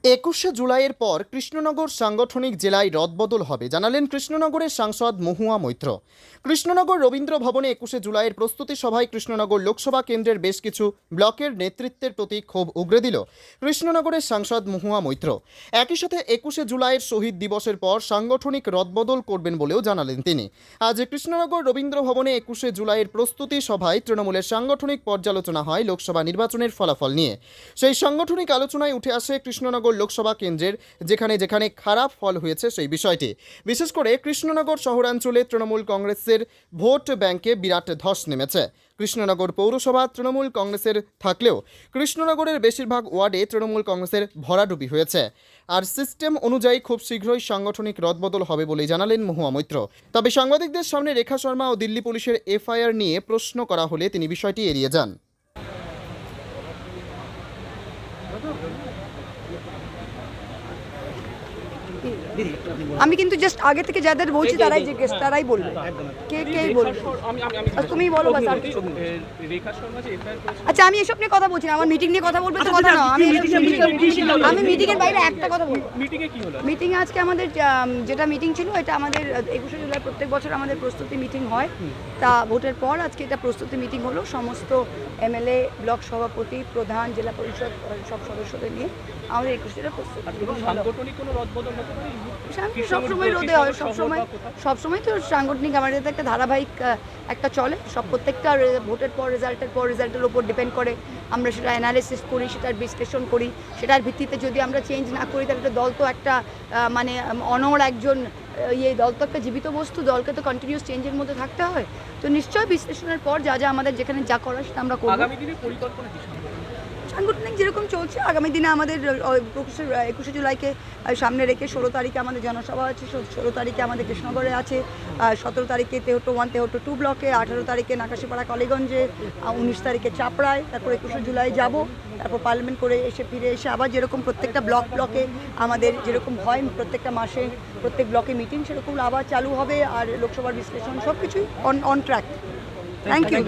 21শে জুলাইয়ের পর কৃষ্ণনগর সাংগঠনিক জেলায় রদবদল হবে জানালেন কৃষ্ণনগরের সাংসদ মহুয়া মৈত্র। কৃষ্ণনগর রবীন্দ্র ভবনে 21শে জুলাইয়ের প্রস্তুতি সভায় কৃষ্ণনগর লোকসভা কেন্দ্রের বেশ কিছু ব্লকের নেতৃত্বের প্রতি ক্ষোভ উগরে দিল কৃষ্ণনগরের সাংসদ মহুয়া মৈত্র। একই সাথে 21শে জুলাইয়ের শহীদ দিবসের পর সাংগঠনিক রদবদল করবেন বলেও জানালেন তিনি। আজ কৃষ্ণনগর রবীন্দ্র ভবনে 21শে জুলাইয়ের প্রস্তুতি সভায় তৃণমূলের সাংগঠনিক পর্যালোচনা হয় লোকসভা নির্বাচনের ফলাফল নিয়ে। সেই সাংগঠনিক আলোচনায় উঠে আসে কৃষ্ণনগর লোকসভা কেন্দ্রের যেখানে যেখানে খারাপ ফল হয়েছে সেই বিষয়টি। বিশেষ করে কৃষ্ণনগর শহরাঞ্চলে তৃণমূল কংগ্রেসের ভোট ব্যাংকে বিরাট ধস নেমেছে। কৃষ্ণনগর পৌরসভা তৃণমূল কংগ্রেসের থাকলেও কৃষ্ণনগরের বেশিরভাগ ওয়ার্ডে তৃণমূল কংগ্রেসের ভরাডুবি হয়েছে। আর সিস্টেম অনুযায়ী খুব শীঘ্রই সাংগঠনিক রদবদল হবে বলেই জানালেন মহুয়া মৈত্র। তবে সাংবাদিকদের সামনে রেখা শর্মা ও দিল্লি পুলিশের এফআইআর নিয়ে প্রশ্ন করা হলে তিনি বিষয়টি এড়িয়ে যান। আমি কিন্তু জাস্ট আগে থেকে যাদের বলছি তারাই জিজ্ঞেস তারাই বলবে কে কে বলবে। তুমি বলো বাস। আচ্ছা আমি এসব নিয়ে কথা বলছি না, আমার মিটিং নিয়ে কথা বলবে তো কথা না। আমি মিটিং এর বাইরে একটা কথা বলবো। মিটিং আজকে আমাদের যেটা মিটিং ছিল এটা আমাদের 21শে জুলাই প্রত্যেক বছর আমাদের প্রস্তুতি মিটিং হয়। তা ভোটের পর আজকে এটা প্রস্তুতি মিটিং হলো, সমস্ত এমএলএ, ব্লক সভাপতি, প্রধান, জেলা পরিষদ সব সদস্যদের নিয়ে আমাদের 21শে প্রস্তুতি। সবসময় রোদে হয়, সবসময় তো সাংগঠনিক আমাদের একটা ধারাবাহিক একটা চলে। প্রত্যেকটা ভোটের পর রেজাল্টের উপর ডিপেন্ড করে। আমরা সেটা অ্যানালিসিস করি, সেটার বিশ্লেষণ করি, সেটার ভিত্তিতে যদি আমরা চেঞ্জ না করি তাহলে দল তো একটা মানে অনড় একজন দল তো একটা জীবিত বস্তু, দলকে তো কন্টিনিউয়াস চেঞ্জের মধ্যে থাকতে হয়। তো নিশ্চয়ই বিশ্লেষণের পর যা আমাদের যেখানে যা করার সেটা আমরা করব। সাংগঠনিক যেরকম চলছে আগামী দিনে আমাদের 21শে জুলাইকে সামনে রেখে 16 তারিখে আমাদের জনসভা আছে, 16 তারিখে আমাদের কৃষ্ণনগরে আছে, 17 তারিখে তেহট্ট 1 তেহট্ট 2 ব্লকে, 18 তারিখে নাকাশিপাড়া কালীগঞ্জে, 19 তারিখে চাপড়ায়, তারপর 21শে জুলাই যাব, তারপর পার্লামেন্ট করে ফিরে এসে আবার যেরকম প্রত্যেকটা ব্লকে আমাদের যেরকম হয় প্রত্যেকটা মাসে প্রত্যেক ব্লকে মিটিং সেরকম আবার চালু হবে। আর লোকসভার বিশ্লেষণ সব কিছুই অন ট্র্যাক। Thank you.